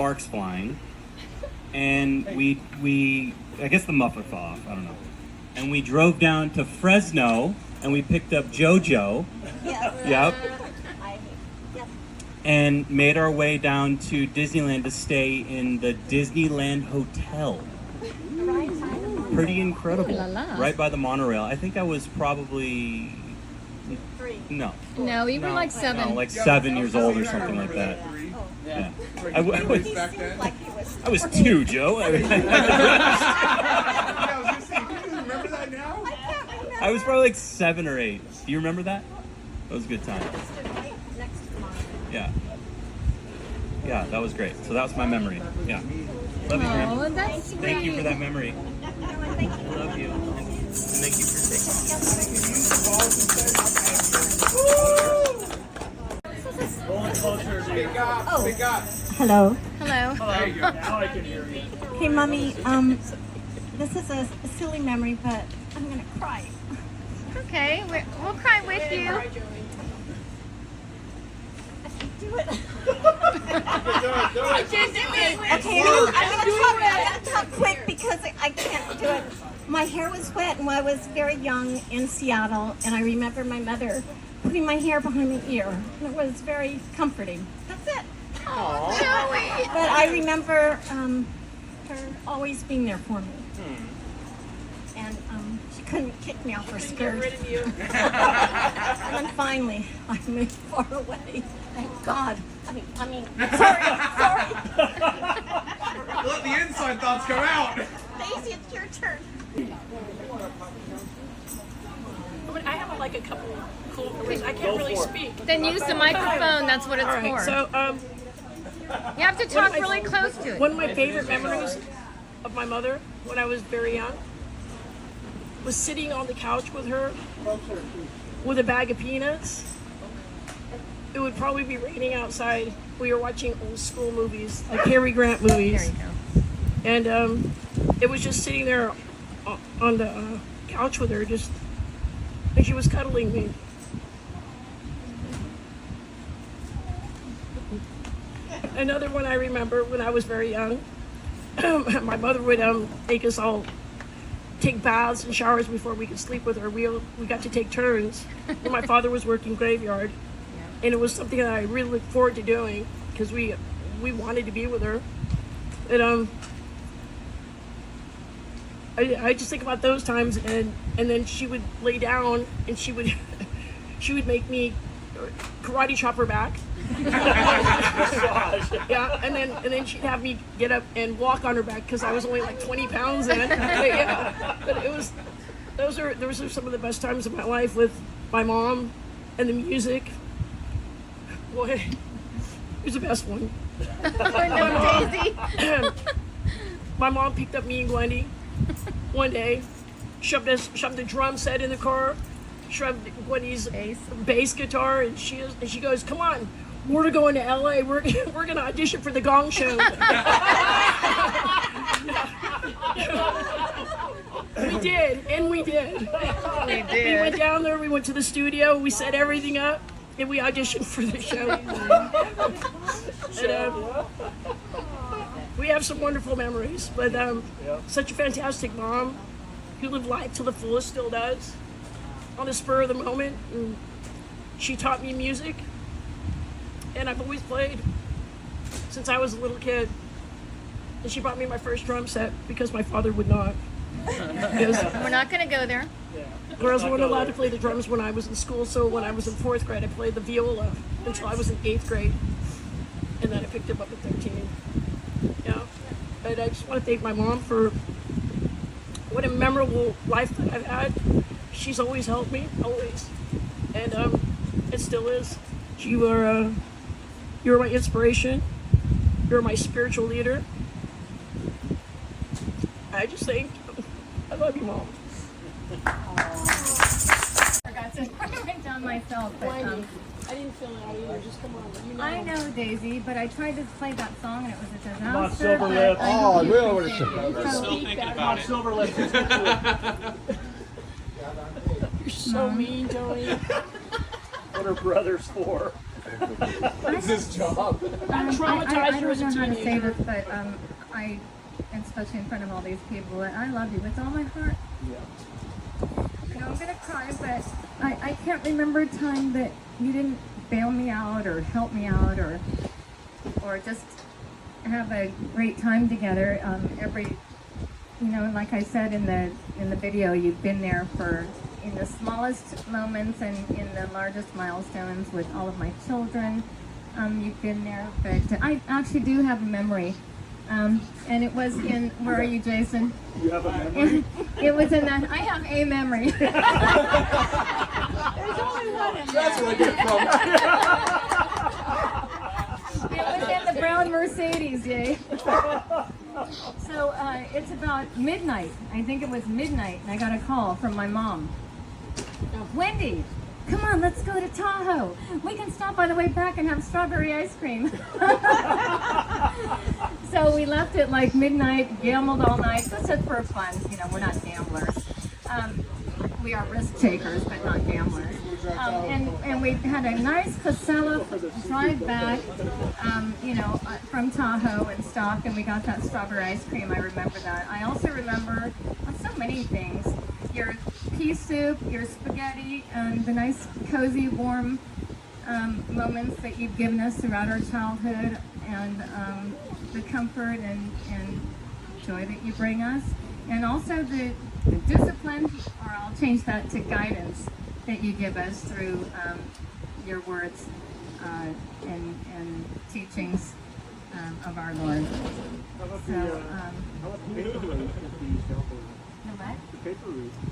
sparks flying, and I guess the muffler fell off. I don't know. And we drove down to Fresno, and we picked up JoJo. Yes. Yep. Yes. And made our way down to Disneyland to stay in the Disneyland Hotel. Right. Pretty incredible. Ooh la la. Right by the monorail. I think I was probably 3. no. No, you were No, like 7. No, like 7 years old or something like that. Oh. Yeah. Were I you was- kids He back seemed then? like he was. I was 2, Joe. Yeah, I was gonna say, do you remember that now? I can't remember. I was probably like 7 or 8. Do you remember that? That was a good time. Stood right next to mine. Yeah. Yeah, that was great. So that was my memory. Yeah. Love you, Graham. Oh, that's sweet. Thank you for that memory. No, and thank you. I love you. And thank you for taking Speak up, speak up. Hello. Hello. There you go. Now I can hear you. Hey, Mommy. This is a silly memory, but I'm gonna cry. Okay, we'll cry with you. Do it. Do it. Okay, I'm gonna talk quick because I can't do it. My hair was wet when I was very young in Seattle, and I remember my mother putting my hair behind my ear, and it was very comforting. That's it. Oh, Joey. But I remember her always being there for me. And she couldn't kick me off her skirt. And then finally, I moved far away. Thank God. I mean, sorry. Let the inside thoughts come out. Daisy, it's your turn. But I have like a couple cool memories. I can't really speak. Then use the microphone. That's what it's All right, for. so You have to talk really close to it. one of my favorite memories of my mother when I was very young was sitting on the couch with her with a bag of peanuts. It would probably be raining outside. We were watching old school movies, like Cary Grant There movies. you go. And it was just sitting there on the couch with her, just, and she was cuddling me. Another one I remember when I was very young, my mother would make us all take baths and showers before we could sleep with her. We got to take turns. When my father was working graveyard, and it was something that I really looked forward to doing because we wanted to be with her. And I just think about those times, and then she would lay down and she would she would make me karate chop her back. Yeah, and then she'd have me get up and walk on her back because I was only like 20 pounds then. But it was those are some of the best times of my life with my mom and the music. Boy, it was the best one. Oh, no, Daisy. My mom picked up me and Gwendy one day, shoved a drum set in the car, shoved Gwendy's bass guitar, and she goes, "Come on, we're going to LA. We're gonna audition for the Gong Show." We did, and we did. We went down there. We went to the studio. We set everything up, and we auditioned for the show. And, we have some wonderful memories, but such a fantastic mom who lived life to the fullest, still does, on the spur of the moment. And she taught me music, and I've always played since I was a little kid. And she bought me my first drum set because my father would not. Because We're not going to go there. girls weren't allowed to play the drums when I was in school, so when I was in 4th grade, I played the viola until I was in 8th grade. And then I picked them up at 13. Yeah. But I just want to thank my mom for what a memorable life that I've had. She's always helped me, always. And it still is. You're my inspiration. You're my spiritual leader. I just think I love you, Mom. Forgot to write it down myself, but I didn't feel it out either. Just come on. You know. I know, Daisy, but I tried to play that song and it was a disaster. Come on, Silver Lip. but I Oh, knew we you know what could it's sing about. it. So, Still thinking about it. Silver Lip. You're so mean, Joey. What are brothers for? It's his job. Traumatized her as a I don't know how to say teenager. this, but I, especially in front of all these people, I love you with all my heart. You know, I'm gonna cry, but I can't remember a time that you didn't bail me out or help me out or just have a great time together. You know, like I said in the video, you've been there for in the smallest moments and in the largest milestones with all of my children. You've been there, but I actually do have a memory. And it was in, where are you, Jason? You have a memory? It was in that, I have a memory. That's where I get from. It was in the brown Mercedes, yay. So it's about midnight. I think it was midnight, and I got a call from my mom. Wendy, come on, let's go to Tahoe. We can stop on the way back and have strawberry ice cream. So we left at like midnight, gambled all night. That's just for fun. You know, we're not gamblers. We are risk takers, but not gamblers. And we had a nice Casella drive back, you know, from Tahoe and stopped, and we got that strawberry ice cream. I remember that. I also remember so many things. Your pea soup, your spaghetti, and the nice, cozy, warm moments that you've given us throughout our childhood, and the comfort and joy that you bring us, and also the discipline, or I'll change that to guidance, that you give us through your words and teachings of our Lord. So,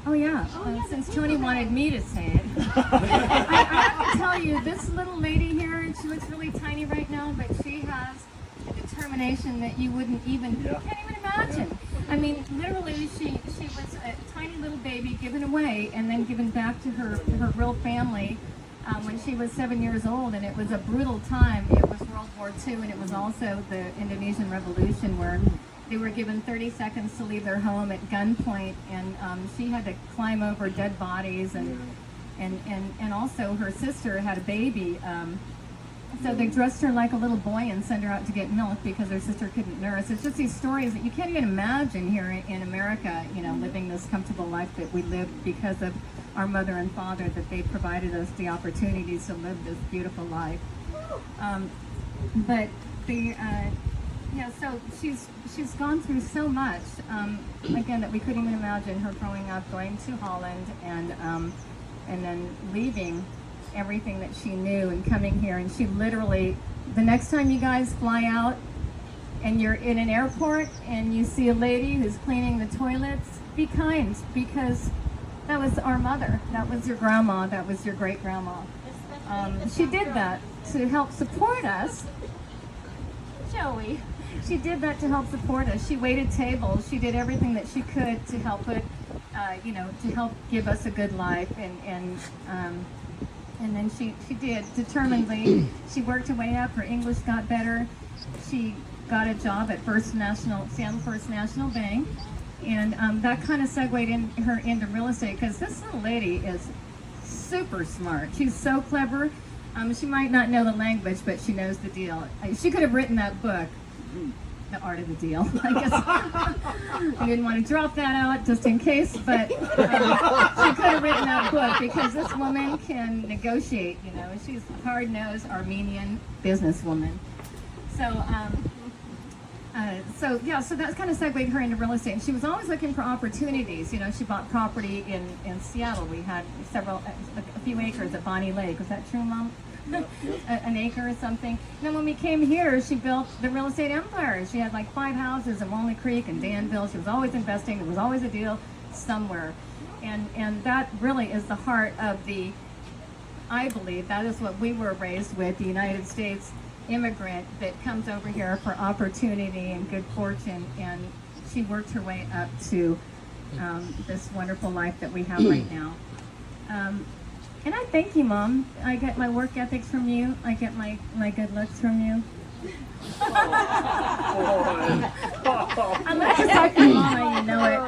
oh yeah, since Tony wanted me to say it. I have to tell you, this little lady here, she looks really tiny right now, but she has a determination that you wouldn't even, you can't even imagine. I mean, literally, she was a tiny little baby given away and then given back to her real family when she was 7 years old, and it was a brutal time. It was World War II, and it was also the Indonesian Revolution, where they were given 30 seconds to leave their home at gunpoint, and she had to climb over dead bodies, and also her sister had a baby. So they dressed her like a little boy and sent her out to get milk because her sister couldn't nurse. It's just these stories that you can't even imagine here in America, you know, living this comfortable life that we lived because of our mother and father, that they provided us the opportunities to live this beautiful life. But the, yeah, so she's gone through so much, again, that we couldn't even imagine her growing up, going to Holland, and then leaving everything that she knew and coming here. And she literally, the next time you guys fly out and you're in an airport and you see a lady who's cleaning the toilets, be kind, because that was our mother, that was your grandma, that was your great grandma. She did that to help support us. Joey, she did that to help support us. She waited tables, she did everything that she could to help it, you know, to help give us a good life, and then she did, determinedly. She worked her way up, her English got better. She got a job at Seattle First National Bank, and that kind of segued her into real estate, because this little lady is super smart. She's so clever. She might not know the language, but she knows the deal. She could have written that book, The Art of the Deal. I guess I didn't want to drop that out just in case, but she could have written that book, because this woman can negotiate, you know. She's a hard-nosed Armenian businesswoman. So so that kind of segued her into real estate. And she was always looking for opportunities. You know, she bought property in Seattle. We had a few acres at Bonnie Lake. Was that true, Mom? An acre or something. And then when we came here, she built the real estate empire. She had like 5 houses in Walnut Creek and Danville. She was always investing. There was always a deal somewhere. And that really is the heart of I believe, that is what we were raised with, the United States immigrant that comes over here for opportunity and good fortune. And she worked her way up to this wonderful life that we have right now. And I thank you, Mom. I get my work ethics from you. I get my good looks from you. I'm not just like your mama, you know it.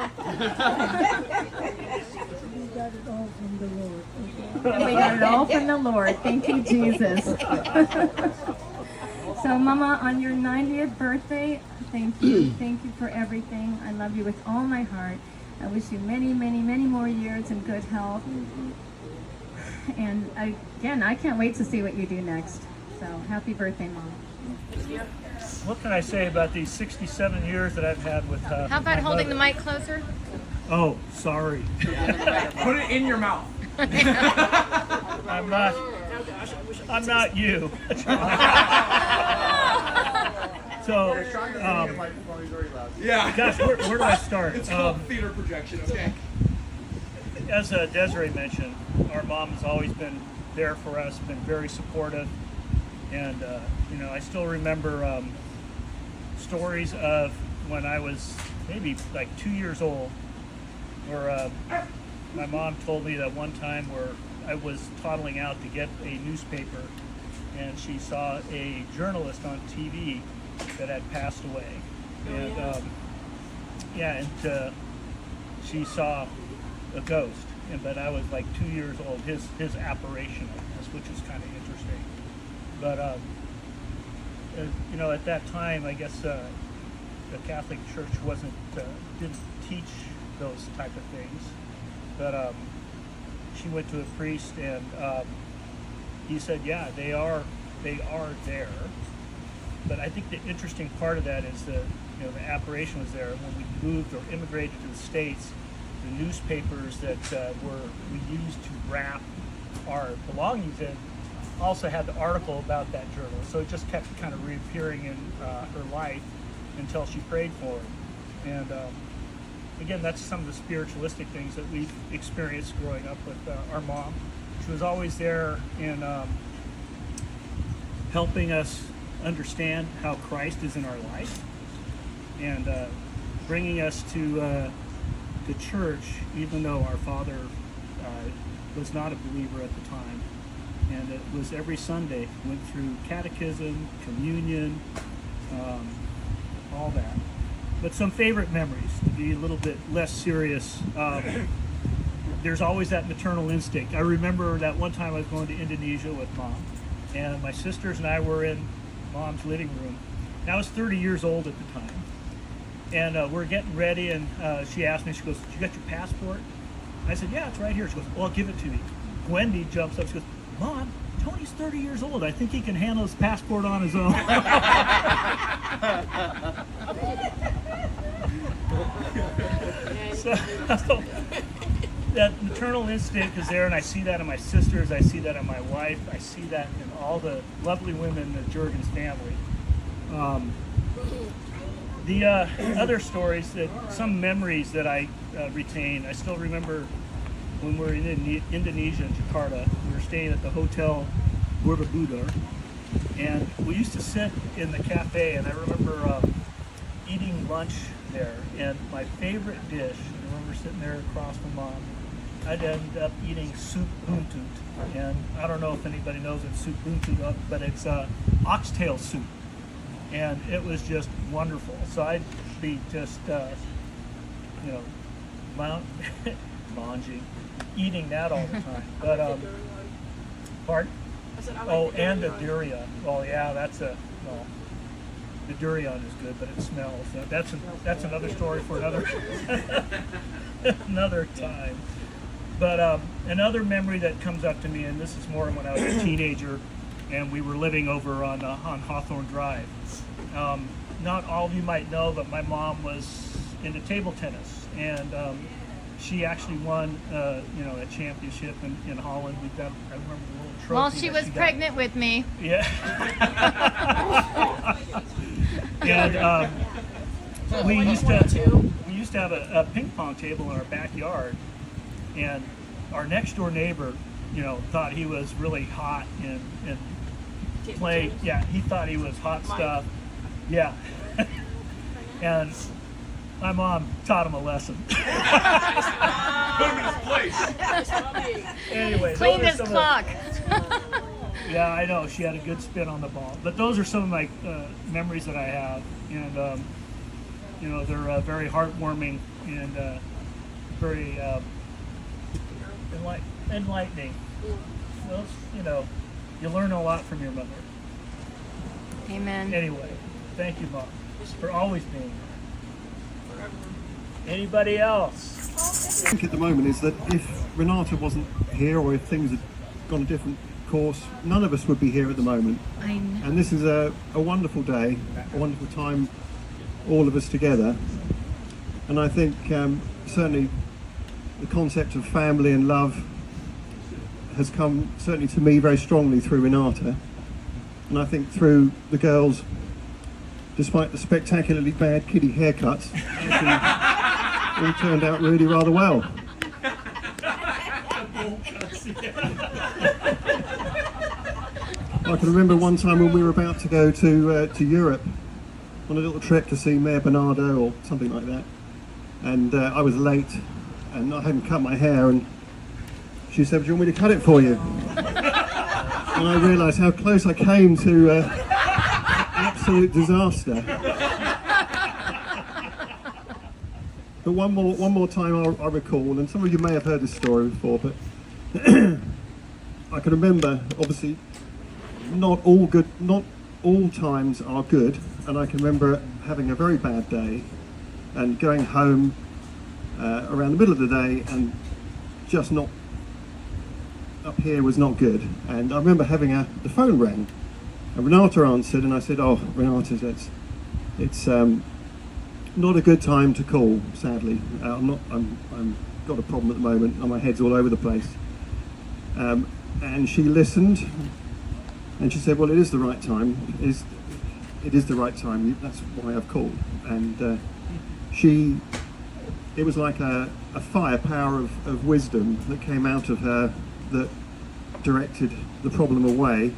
We got it all from the Lord. And we got got it all from the Lord. Thank you, Jesus. So, Mama, on your 90th birthday, thank you. Thank you for everything. I love you with all my heart. I wish you many, many, many more years in good health. And again, I can't wait to see what you do next. So, happy birthday, Mom. What can I say about these 67 years that I've had with How about holding the mic closer? Oh, sorry. Put it in your mouth. I'm not you. So, Yeah. gosh, where do I start? It's called theater projection, okay? As Desiree mentioned, our mom has always been there for us, been very supportive. And, I still remember stories of when I was maybe like 2 years old, where my mom told me that one time where I was toddling out to get a newspaper, and she saw a journalist on TV that had passed away. And she saw a ghost, but I was like 2 years old. His apparition, I guess, which is kind of interesting. But at that time, I guess the Catholic Church didn't teach those type of things. But she went to a priest, and he said, "Yeah, they are there." But I think the interesting part of that is the apparition was there. When we moved or immigrated to the States, the newspapers that we used to wrap our belongings in also had the article about that journalist. So it just kept kind of reappearing in her life until she prayed for it. And again, that's some of the spiritualistic things that we've experienced growing up with our mom. She was always there in helping us understand how Christ is in our life, and bringing us to church, even though our father was not a believer at the time. And it was every Sunday, went through catechism, communion, all that. But some favorite memories, to be a little bit less serious. There's always that maternal instinct. I remember that one time I was going to Indonesia with Mom, and my sisters and I were in Mom's living room. And I was 30 years old at the time. And we're getting ready, and she asked me, she goes, "You got your passport?" I said, "Yeah, it's right here." She goes, "Well, give it to me." Wendy jumps up, she goes, "Mom, Tony's 30 years old. I think he can handle his passport on his own." So that maternal instinct is there, and I see that in my sisters, I see that in my wife, I see that in all the lovely women in the Jurgens family. The other stories, some memories that I retain, I still remember when we were in Indonesia, in Jakarta. We were staying at the Hotel Borobudur, and we used to sit in the cafe, and I remember eating lunch there, and my favorite dish, I remember sitting there across from Mom, I'd end up eating soup buntut, and I don't know if anybody knows what soup buntut, but it's oxtail soup, and it was just wonderful. So I'd be just, manging, eating that all the time. But pardon? And the durian. Oh yeah, the durian is good, but it smells. That's another story for another another time. But another memory that comes up to me, and this is more when I was a teenager, and we were living over on Hawthorne Drive. Not all of you might know, but my mom was into table tennis, and she actually won, a championship in Holland. I remember the little trophy. Well, she was pregnant with me. Yeah. And we used to have a ping pong table in our backyard, and our next door neighbor, thought he was really hot and played. Yeah, he thought he was hot stuff. Yeah. And my mom taught him a lesson. Put him in his place. Anyway, Cleaned his clock. Yeah, I know. She had a good spin on the ball. But those are some of my memories that I have. And, they're very heartwarming and very enlightening. well, you know, you learn a lot from your mother. Amen. Anyway, thank you, Mom, for always being here. Anybody else? I think at the moment is that if Renata wasn't here or if things had gone a different course, none of us would be here at the moment. I know. And this is a wonderful day, a wonderful time, all of us together. And I think certainly the concept of family and love has come certainly to me very strongly through Renata. And I think through the girls, despite the spectacularly bad kiddie haircuts, actually all turned out really rather well. I can remember one time when we were about to go to Europe on a little trip to see Mayor Bernardo or something like that, and I was late and I hadn't cut my hair, and she said, "Do you want me to cut it for you?" And I realised how close I came to absolute disaster. But one more time I recall, and some of you may have heard this story before, but I can remember, obviously, not all times are good, and I can remember having a very bad day and going home around the middle of the day and just not, up here was not good. And I remember having the phone rang, and Renata answered, and I said, "Oh, Renata, it's not a good time to call, sadly. I'm got a problem at the moment, and my head's all over the place." And she listened, and she said, "Well, it is the right time. It is the right time. That's why I've called." And it was like a firepower of wisdom that came out of her that directed the problem away.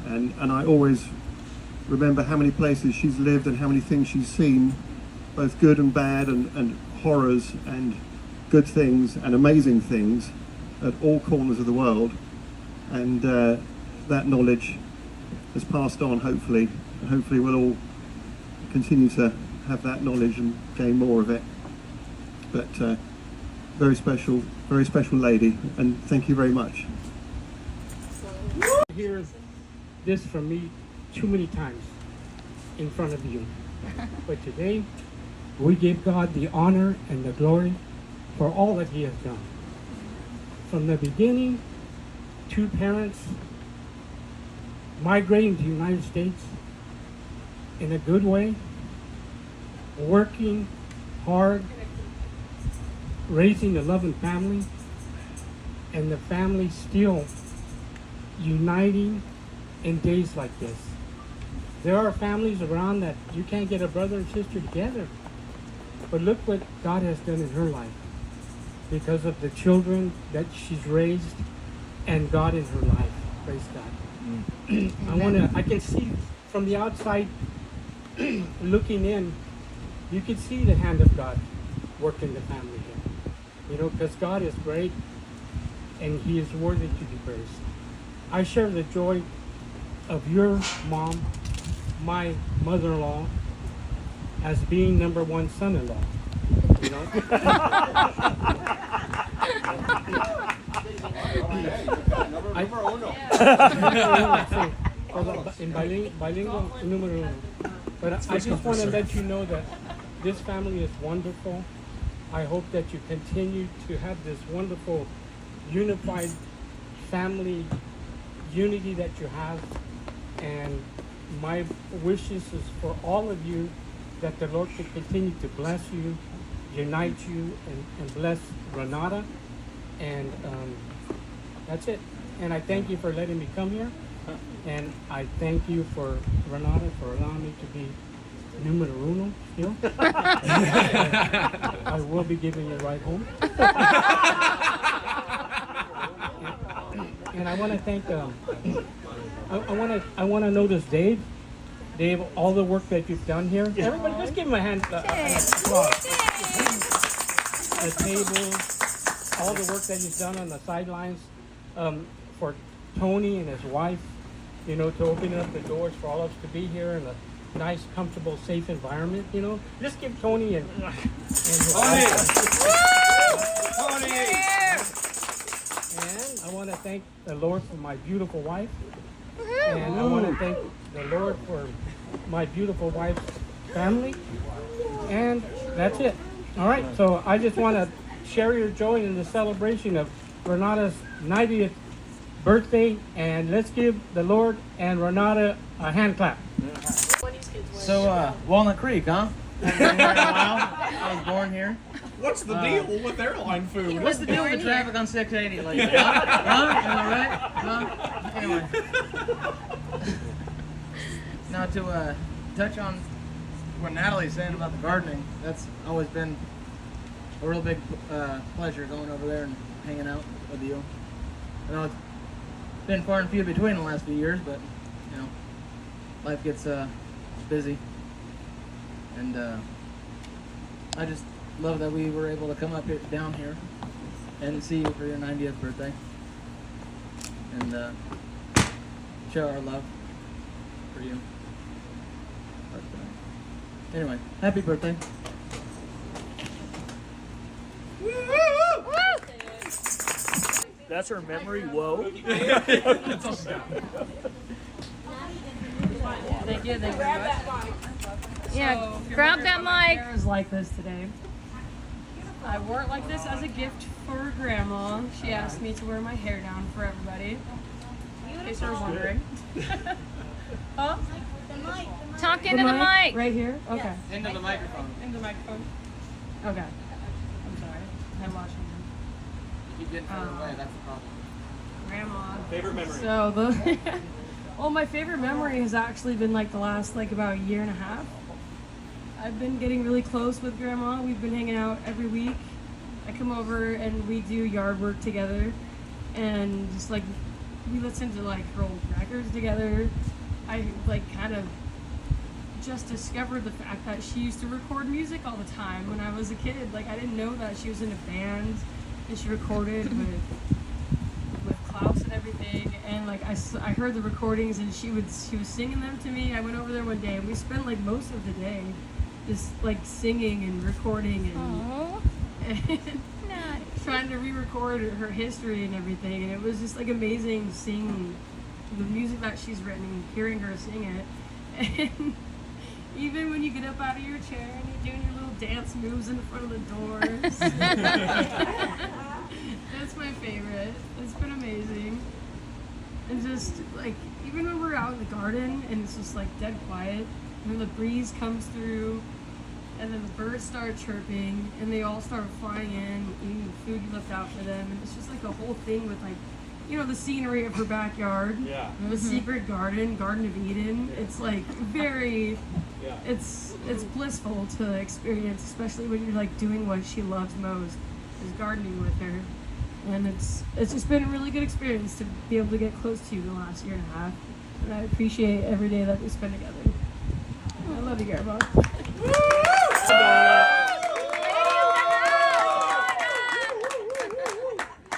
And I always remember how many places she's lived and how many things she's seen, both good and bad, and horrors and good things and amazing things at all corners of the world. And that knowledge has passed on, hopefully, and hopefully we'll all continue to have that knowledge and gain more of it. But very special lady, and thank you very much. Hear this from me too many times in front of you. But today, we give God the honor and the glory for all that He has done. From the beginning, two parents migrating to the United States in a good way, working hard, raising a loving family, and the family still uniting in days like this. There are families around that you can't get a brother and sister together. But look what God has done in her life because of the children that she's raised and God in her life. Praise God. I can see from the outside looking in, you can see the hand of God working the family here. You know, because God is great and He is worthy to be praised. I share the joy of your mom, my mother-in-law, as being number one son-in-law. You know? In bilingual, numero uno. But I just want to let you know that this family is wonderful. I hope that you continue to have this wonderful, unified family unity that you have. And my wishes is for all of you that the Lord can continue to bless you, unite you, and bless Renata. And that's it. And I thank you for letting me come here. And I thank you for Renata for allowing me to be numero uno still. I will be giving you a ride home. And I want to thank. I want to notice Dave. Dave, all the work that you've done here. Everybody, just give him a hand. Applause. The tables, all the work that he's done on the sidelines. For Tony and his wife, you know, to open up the doors for all of us to be here in a nice, comfortable, safe environment. You know, just give Tony and his wife. Tony! And And I want to thank the Lord for my beautiful wife. And I want to thank the Lord for my beautiful wife's family. And that's it. All right, so I just want to share your joy in the celebration of Renata's 90th birthday. And let's give the Lord and Renata a hand clap. So, Walnut Creek, huh? I've been here a while. I was born here. What's the deal with airline food? What's the deal with the traffic on 680 lately? Huh? Am I right? Huh? Anyway. Now to touch on what Natalie's saying about the gardening, that's always been a real big pleasure going over there and hanging out with you. I know it's been far and few between the last few years, but you know, life gets busy, and I just love that we were able to come up here, down here, and see you for your 90th birthday, and show our love for you. But, anyway, happy birthday. That's her memory. Whoa. Thank you very much. Yeah, grab that mic. Hair is like this today. I wore it like this as a gift for Grandma. She asked me to wear my hair down for everybody. In case you were wondering. Huh? Talk into the mic. Right here? Okay. Into the microphone. Into the microphone. Okay. I'm sorry. I'm watching you. Keep getting further away, that's the problem. Grandma. Favorite memory? So the well, my favorite memory has actually been like the last like about a year and a half. I've been getting really close with Grandma. We've been hanging out every week. I come over and we do yard work together, and just like we listen to like her old records together. I like kind of just discovered the fact that she used to record music all the time when I was a kid. Like I didn't know that she was in a band and she recorded with Klaus and everything. And like I heard the recordings and she was singing them to me. I went over there one day and we spent like most of the day just like singing and recording and trying to re-record her history and everything. And it was just like amazing seeing the music that she's written, hearing her sing it. And even when you get up out of your chair and you're doing your little dance moves in front of the doors. That's my favorite. It's been amazing. And just like, even when we're out in the garden and it's just like dead quiet, and then the breeze comes through, and then the birds start chirping, and they all start flying in, eating the food you left out for them, and it's just like a whole thing with like, you know, the scenery of her backyard, the secret garden, Garden of Eden. It's like very, it's blissful to experience, especially when you're like doing what she loves most, is gardening with her. And it's just been a really good experience to be able to get close to you the last year and a half. And I appreciate every day that we spend together. I love you, Grandma.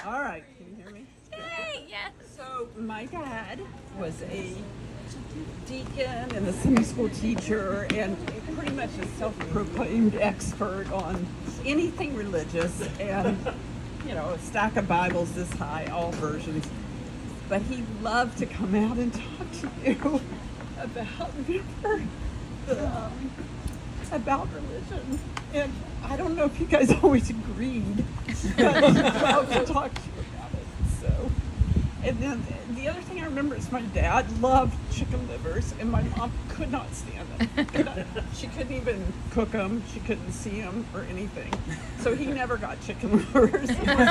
All right, can you hear me? Yes. So my dad was a deacon and a Sunday school teacher and pretty much a self-proclaimed expert on anything religious and, you know, a stack of Bibles this high, all versions. But he loved to come out and talk to you about religion. And I don't know if you guys always agreed, but he loved to talk to you about it. So, and then the other thing I remember is my dad loved chicken livers, and my mom could not stand them. She couldn't even cook them. She couldn't see them or anything. So he never got chicken livers. He went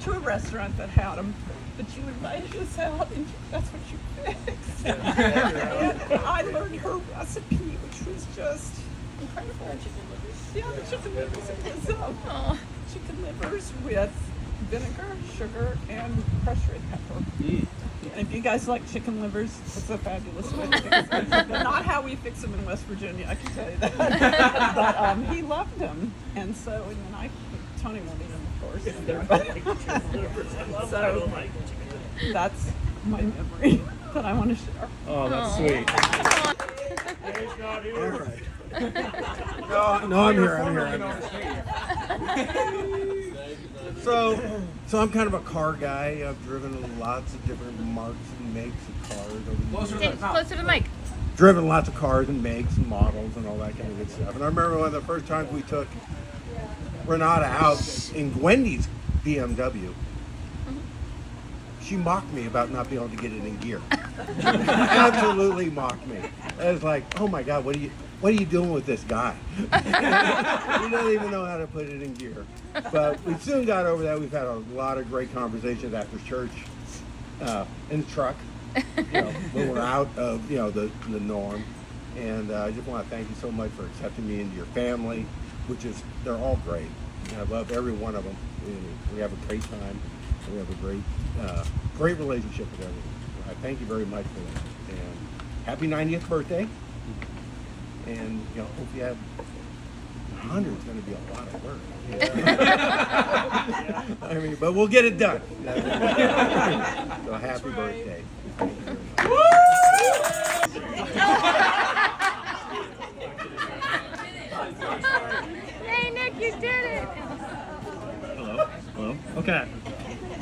to a restaurant that had them, but you invited us out, and that's what you fixed. And I learned her recipe, which was just incredible. Yeah, the chicken livers. It was chicken livers with vinegar, sugar, and crushed red pepper. And if you guys like chicken livers, it's a fabulous way to fix them. Not how we fix them in West Virginia, I can tell you that. But he loved them, and so and then Tony won't eat them, of course. So that's my memory that I want to share. Oh, that's sweet. All right. No, I'm here. So I'm kind of a car guy. I've driven lots of different marks and makes of cars over the years. Closer to the mic. Driven lots of cars and makes and models and all that kind of good stuff. And I remember one of the first times we took Renata out in Gwendy's BMW. She mocked me about not being able to get it in gear. Absolutely mocked me. I was like, oh my God, what are you doing with this guy? He doesn't even know how to put it in gear. But we soon got over that. We've had a lot of great conversations after church in the truck. When we're out of the norm. And I just want to thank you so much for accepting me into your family, they're all great. And I love every one of them. We have a great time. We have a great relationship with everyone. So I thank you very much for that. And happy 90th birthday. And hope you have 100 is going to be a lot of work. I mean, but we'll get it done. So happy birthday. Thank you very much. Hey Nick, you did it! Hello? Okay.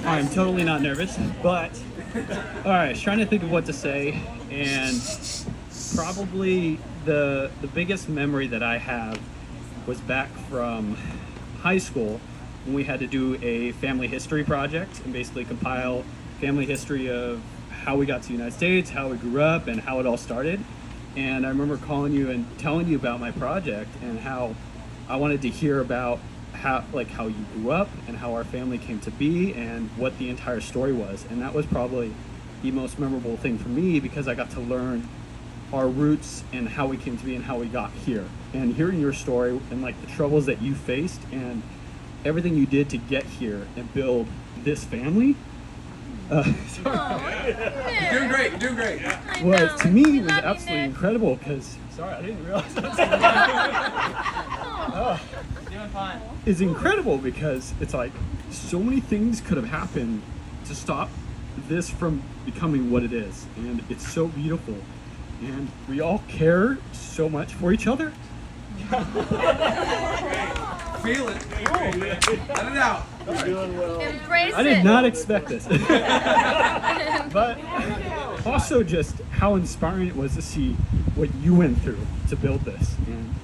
I'm totally not nervous, but alright, I was trying to think of what to say, and probably the biggest memory that I have was back from high school when we had to do a family history project and basically compile family history of how we got to the United States, how we grew up, and how it all started. And I remember calling you and telling you about my project and how I wanted to hear about how you grew up and how our family came to be and what the entire story was. And that was probably the most memorable thing for me because I got to learn our roots and how we came to be and how we got here. And hearing your story and the troubles that you faced and everything you did to get here and build this family. You're doing great. You're doing great. Well, to me, it was absolutely incredible because, sorry, I didn't realize that. Doing fine. It's incredible because it's so many things could have happened to stop this from becoming what it is. And it's so beautiful. And we all care so much for each other. Feel it. Let it out. Embrace I did not expect this. But also just how inspiring it was to see what you went through to build this. And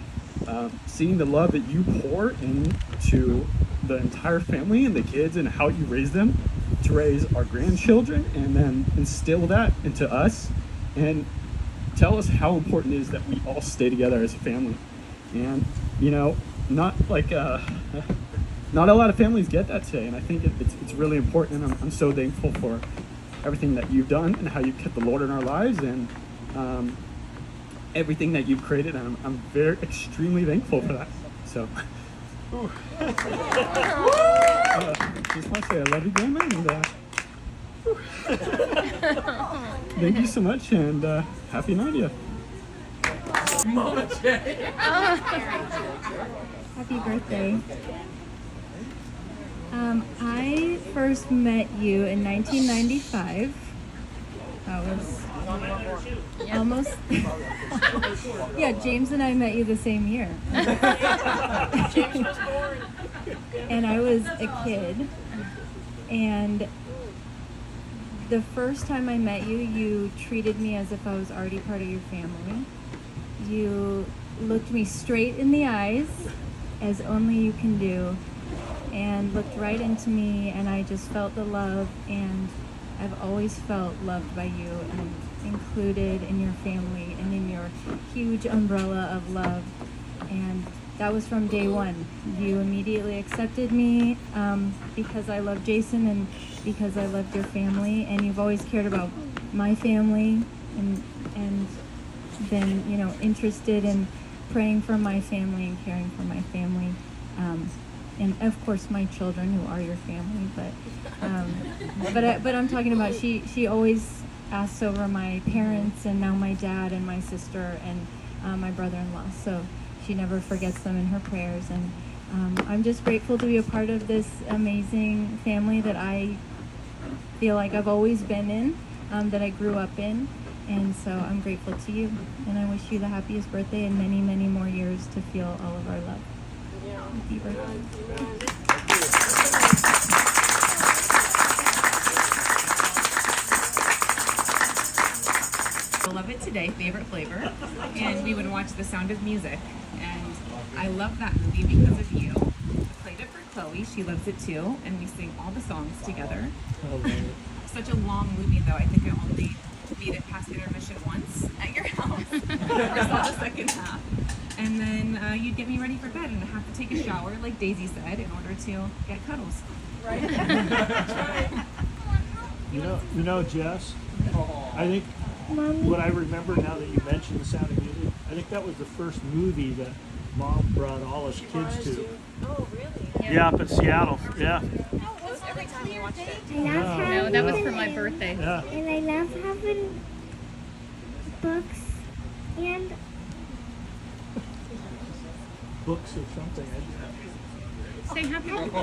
seeing the love that you pour into the entire family and the kids and how you raise them to raise our grandchildren and then instill that into us and tell us how important it is that we all stay together as a family. And not not a lot of families get that today, and I think it's really important, and I'm so thankful for everything that you've done and how you've kept the Lord in our lives and everything that you've created, and I'm very extremely thankful for that. So just want to say I love you, Grandma, and thank you so much, and happy 90th. Mama J. Happy birthday. I first met you in 1995. That was almost... Yeah, James and I met you the same year. And I was a kid. And the first time I met you, you treated me as if I was already part of your family. You looked me straight in the eyes, as only you can do, and looked right into me, and I just felt the love, and I've always felt loved by you and included in your family and in your huge umbrella of love. And that was from day one. You immediately accepted me because I love Jason and because I loved your family, and you've always cared about my family and been, interested in praying for my family and caring for my family, and of course my children who are your family. But I'm talking about she always asks over my parents and now my dad and my sister and my brother-in-law. So she never forgets them in her prayers, and I'm just grateful to be a part of this amazing family that I feel like I've always been in, that I grew up in. And so I'm grateful to you, and I wish you the happiest birthday and many, many more years to feel all of our love. Love It Today, favorite flavor, and we would watch The Sound of Music, and I love that movie because of you. I played it for Chloe, she loves it too, and we sing all the songs together. Such a long movie though, I think I only made it past intermission once at your house. I saw the second half. And then you'd get me ready for bed and I have to take a shower, like Daisy said, in order to get cuddles. Right. You know, Jess, I think what I remember now that you mentioned The Sound of Music, I think that was the first movie that Mom brought all us kids to. Oh, really? Yeah, up in Seattle. Yeah. Every time we watched it. No, that was for my birthday. Yeah. And I love having books and Books or something. Say happy birthday.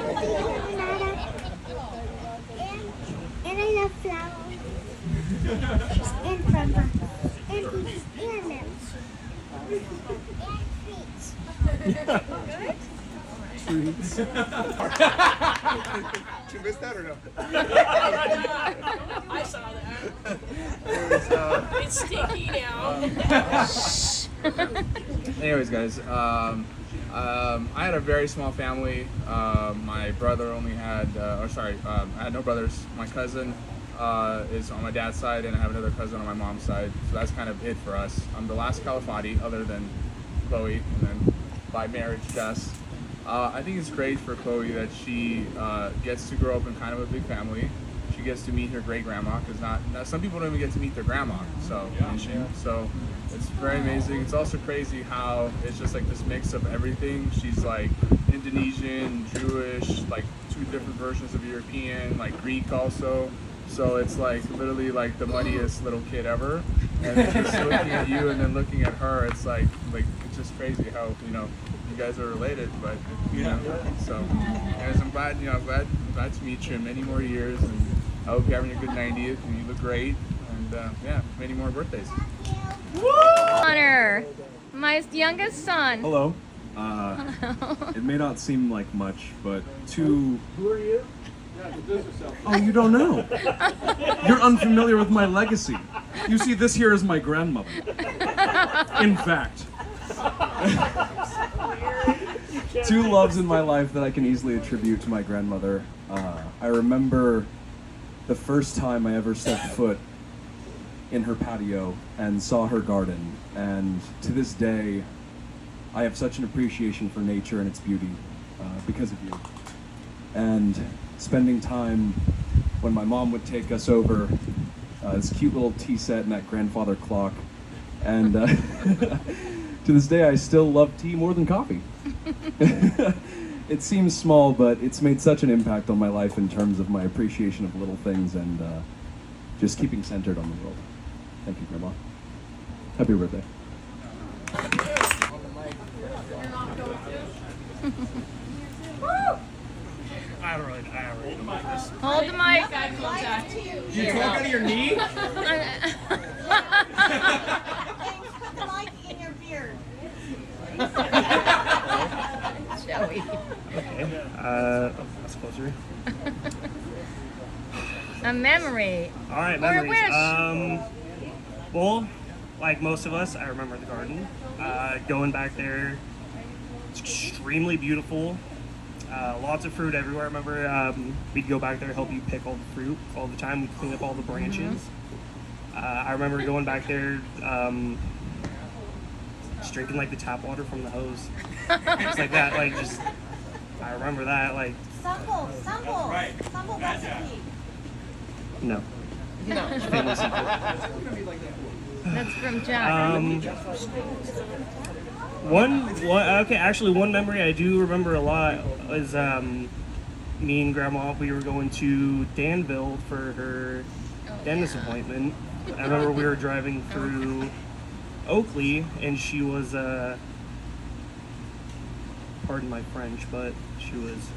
and I love flowers and grandma and peach and limbs and Treats. Did you miss that or no? I saw that. It's sticky now. Anyways, guys, I had a very small family. My brother only had, I had no brothers. My cousin is on my dad's side, and I have another cousin on my mom's side. So that's kind of it for us. I'm the last Califati, other than Chloe, and then by marriage, Jess. I think it's great for Chloe that she gets to grow up in kind of a big family. She gets to meet her great grandma, because not some people don't even get to meet their grandma. So it's very amazing. It's also crazy how it's just like this mix of everything. She's like Indonesian, Jewish, like two different versions of European, like Greek also. So it's like literally like the muddiest little kid ever. And then just looking at you and then looking at her, it's like it's just crazy how you guys are related. But so guys, I'm glad glad to meet you in many more years, and I hope you're having a good 90th and you look great, and many more birthdays. Honor, my youngest son. Hello. It may not seem like much, but to... Who are you? Oh, you don't know? You're unfamiliar with my legacy. You see, this here is my grandmother. In fact. Two loves in my life that I can easily attribute to my grandmother. I remember the first time I ever stepped foot in her patio and saw her garden, and to this day I have such an appreciation for nature and its beauty because of you. And spending time when my mom would take us over, this cute little tea set and that grandfather clock, and to this day I still love tea more than coffee. It seems small, but it's made such an impact on my life in terms of my appreciation of little things and just keeping centered on the world. Thank you, Grandma. Happy birthday. I already don't like this. Hold the mic. Did you talk out of your knee? Put the mic in your beard. Joey. Okay. That's closer. A memory. All right, Or a memories. wish. Well, like most of us, I remember the garden. Going back there, it's extremely beautiful. Lots of fruit everywhere. I remember we'd go back there, help you pick all the fruit all the time. We'd clean up all the branches. I remember going back there, just drinking like the tap water from the hose. Just like that, like just, I remember that, like. Stumble recipe. No. No. Family secret. That's from Jack. One memory I do remember a lot is me and Grandma, we were going to Danville for her dentist appointment. I remember we were driving through Oakley, and she was, pardon my French, but she was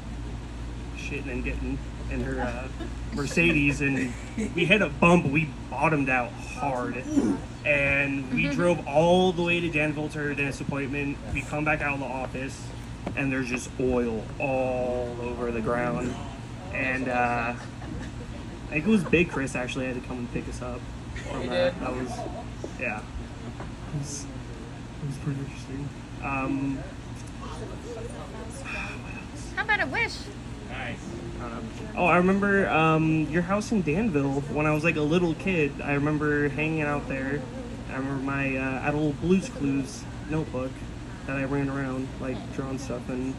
shitting and getting in her Mercedes, and we hit a bump. We bottomed out hard, and we drove all the way to Danville to her dentist appointment. We come back out of the office, and there's just oil all over the ground. And I think it was Big Chris actually had to come and pick us up from that. That was, yeah. It was pretty interesting. How about a wish? Oh, I remember your house in Danville when I was like a little kid. I remember hanging out there. I remember I had a little Blue's Clues notebook that I ran around like drawing stuff in.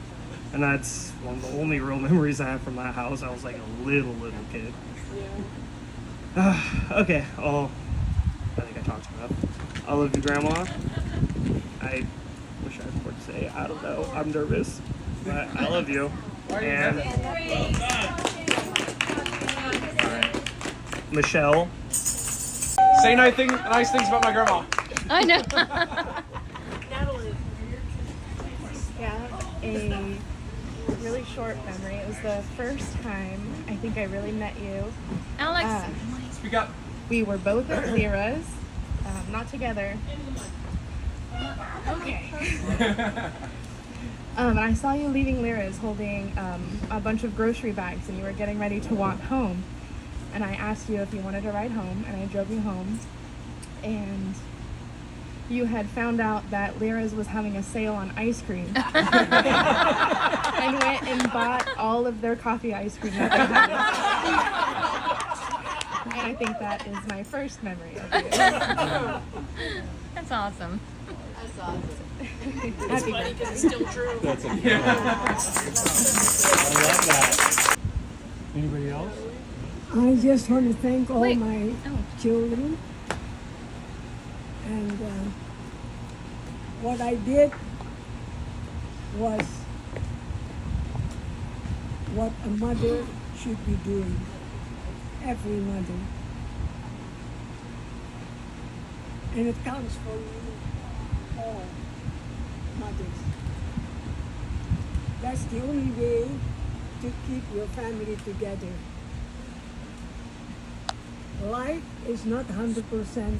And that's one of the only real memories I have from that house. I was like a little kid. Okay, I think I talked enough. I love you, Grandma. I wish I had more to say. I don't know. I'm nervous. But I love you. And Michelle. Say nice things about my grandma. I know. Yeah, a really short memory. It was the first time I think I really met you. Alex. Speak up. We were both at Lyra's, not together. Okay. And I saw you leaving Lyra's holding a bunch of grocery bags, and you were getting ready to walk home. And I asked you if you wanted to ride home, and I drove you home. And you had found out that Lyra's was having a sale on ice cream. And went and bought all of their coffee ice cream that they had. And I think that is my first memory of you. That's awesome. That's awesome. It's funny because it's still true. That's a I love that. Anybody else? I just want to thank all my children. And what I did was what a mother should be doing. Every mother. And it counts for you all mothers. That's the only way to keep your family together. Life is not 100%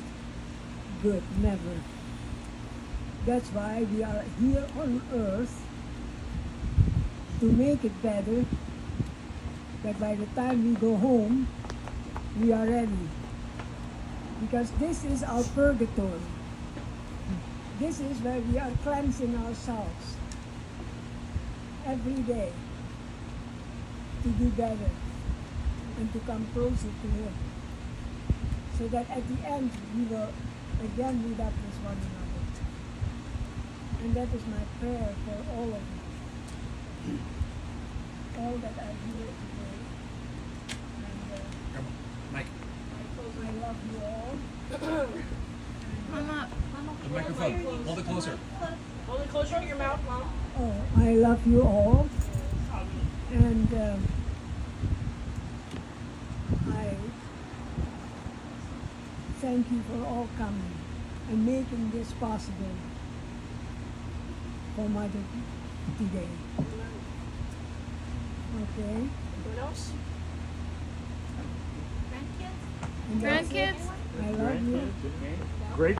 good, never. That's why we are here on earth to make it better, that by the time we go home, we are ready. Because this is our purgatory. This is where we are cleansing ourselves every day to do better and to come closer to Him. So that at the end we will again meet up with one another. And that is my prayer for all of you. All that are here today. And Mike. I love you all. Mama. The microphone. Hold it closer. Hold it closer to your mouth, Mom. Oh, I love you all. And I thank you for all coming and making this possible for Mother today. Okay? What else? Grandkids? I love you. Great